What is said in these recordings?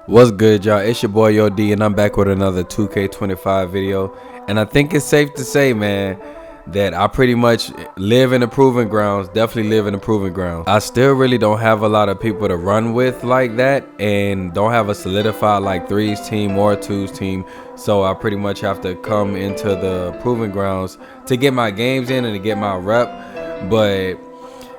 What's good, y'all? It's your boy Yo D, and I'm back with another 2K25 video. And I think it's safe to say, man, that I pretty much live in the proving grounds. Definitely live in the proving grounds. I still really don't have a lot of people to run with like that, and don't have a solidified like threes team or twos team. So I pretty much have to come into the proving grounds to get my games in and to get my rep. But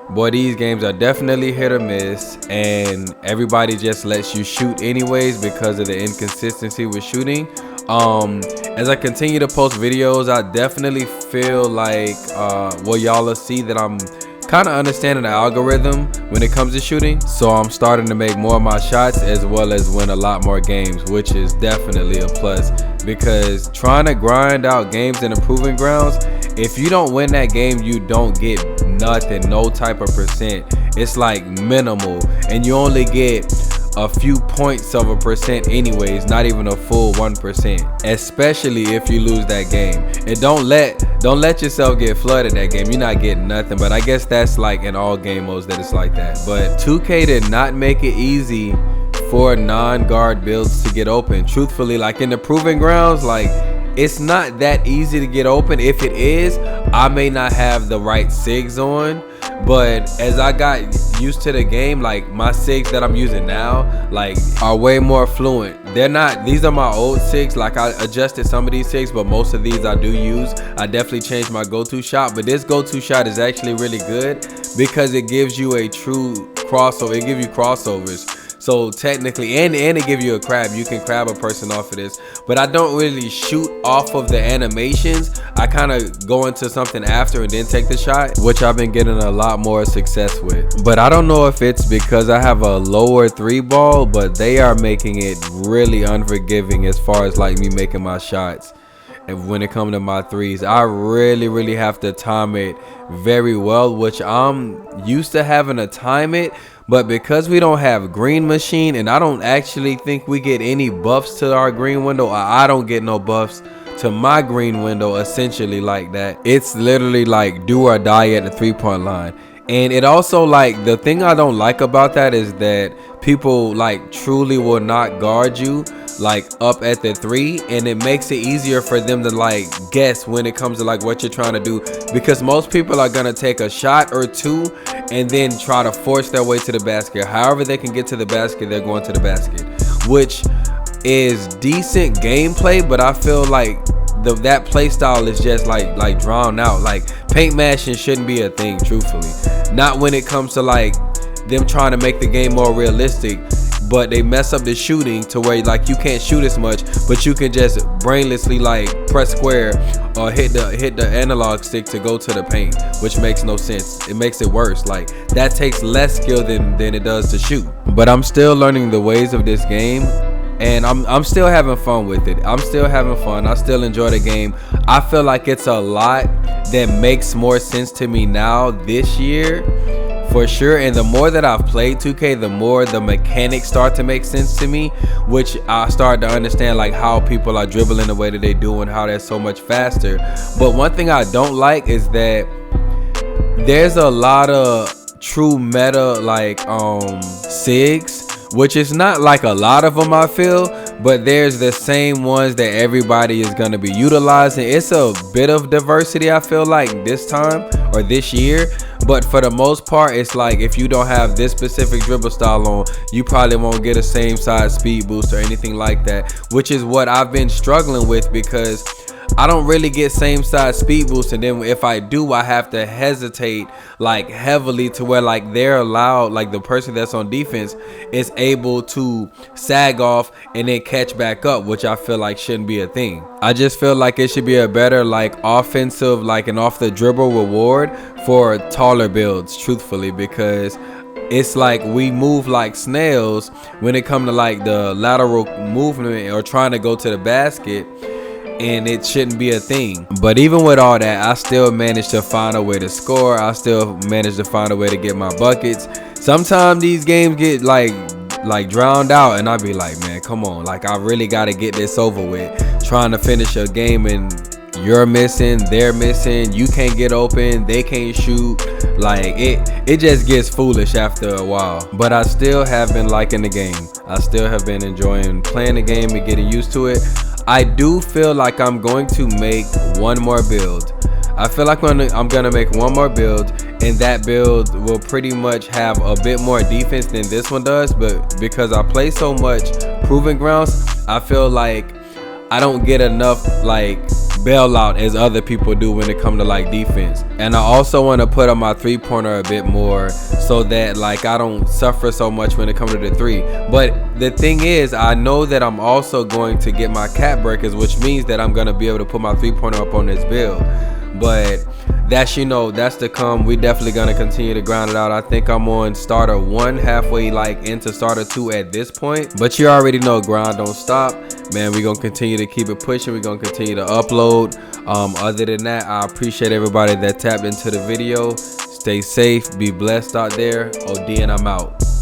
boy, these games are definitely hit or miss, and everybody just lets you shoot anyways because of the inconsistency with shooting. As I continue to post videos, I definitely feel like y'all will see that I'm kind of understanding the algorithm when it comes to shooting. So I'm starting to make more of my shots as well as win a lot more games, which is definitely a plus, because trying to grind out games in the proving grounds, if you don't win that game, you don't get nothing, no type of percent. It's like minimal, and you only get a few points of a percent anyways, not even a full 1%, especially if you lose that game. And don't let yourself get flooded that game. You're not getting nothing. But I guess that's like in all game modes that it's like that. But 2K did not make it easy for non-guard builds to get open. Truthfully, like in the proving grounds, like it's not that easy to get open. If it is, I may not have the right SIGs on, but as I got used to the game, like my SIGs that I'm using now like are way more fluent. These are my old SIGs. Like I adjusted some of these SIGs, but most of these I do use. I definitely changed my go-to shot, but this go-to shot is actually really good because it gives you a true crossover. It gives you crossovers. So technically, and it give you a crab. You can crab a person off of this. But I don't really shoot off of the animations. I kind of go into something after and then take the shot, which I've been getting a lot more success with. But I don't know if it's because I have a lower 3-ball, but they are making it really unforgiving as far as like me making my shots. And when it comes to my threes, I really have to time it very well, which I'm used to having to time it. But because we don't have green machine, and I don't actually think we get any buffs to our green window, I don't get no buffs to my green window essentially like that. It's literally like do or die at the 3-point line. And it also, like, the thing I don't like about that is that people like truly will not guard you like up at the 3, and it makes it easier for them to like guess when it comes to like what you're trying to do, because most people are gonna take a shot or two and then try to force their way to the basket. However they can get to the basket, they're going to the basket, which is decent gameplay, but I feel like that play style is just like drawn out. Like paint mashing shouldn't be a thing, truthfully. Not when it comes to like them trying to make the game more realistic, but they mess up the shooting to where like you can't shoot as much, but you can just brainlessly like press square or hit the analog stick to go to the paint, which makes no sense. It makes it worse. Like that takes less skill than it does to shoot. But I'm still learning the ways of this game, and I'm still having fun with it. I'm still having fun. I still enjoy the game. I feel like it's a lot that makes more sense to me now this year, for sure. And the more that I've played 2K, the more the mechanics start to make sense to me, which I start to understand like how people are dribbling the way that they do and how they're so much faster. But one thing I don't like is that there's a lot of true meta like SIGs, which is not like a lot of them I feel, but there's the same ones that everybody is going to be utilizing. It's a bit of diversity I feel like this time or this year, but for the most part it's like if you don't have this specific dribble style on, you probably won't get a same size speed boost or anything like that, which is what I've been struggling with, because I don't really get same size speed boost, and then if I do, I have to hesitate like heavily to where like they're allowed, like the person that's on defense is able to sag off and then catch back up, which I feel like shouldn't be a thing. I just feel like it should be a better like offensive, like an off the dribble reward for taller builds, truthfully, because it's like we move like snails when it comes to like the lateral movement or trying to go to the basket, and it shouldn't be a thing. But even with all that, I still managed to find a way to score. I still managed to find a way to get my buckets. Sometimes these games get like drowned out, and I be like, man, come on, like I really got to get this over with. Trying to finish a game in you're missing, they're missing, you can't get open, they can't shoot. Like it just gets foolish after a while. But I still have been liking the game. I still have been enjoying playing the game and getting used to it. I do feel like I'm going to make one more build. I feel like I'm gonna make one more build, and that build will pretty much have a bit more defense than this one does. But because I play so much Proving Grounds, I feel like I don't get enough like bailout as other people do when it comes to like defense. And I also want to put on my 3-pointer a bit more so that like I don't suffer so much when it comes to the 3. But the thing is, I know that I'm also going to get my cap breakers, which means that I'm going to be able to put my 3-pointer up on this build. But that's, you know, that's to come. We definitely gonna continue to grind it out. I think I'm on starter 1, halfway like into starter 2 at this point. But you already know, grind don't stop, man. We gonna continue to keep it pushing. We gonna continue to upload. Other than that, I appreciate everybody that tapped into the video. Stay safe, be blessed out there. OD, and I'm out.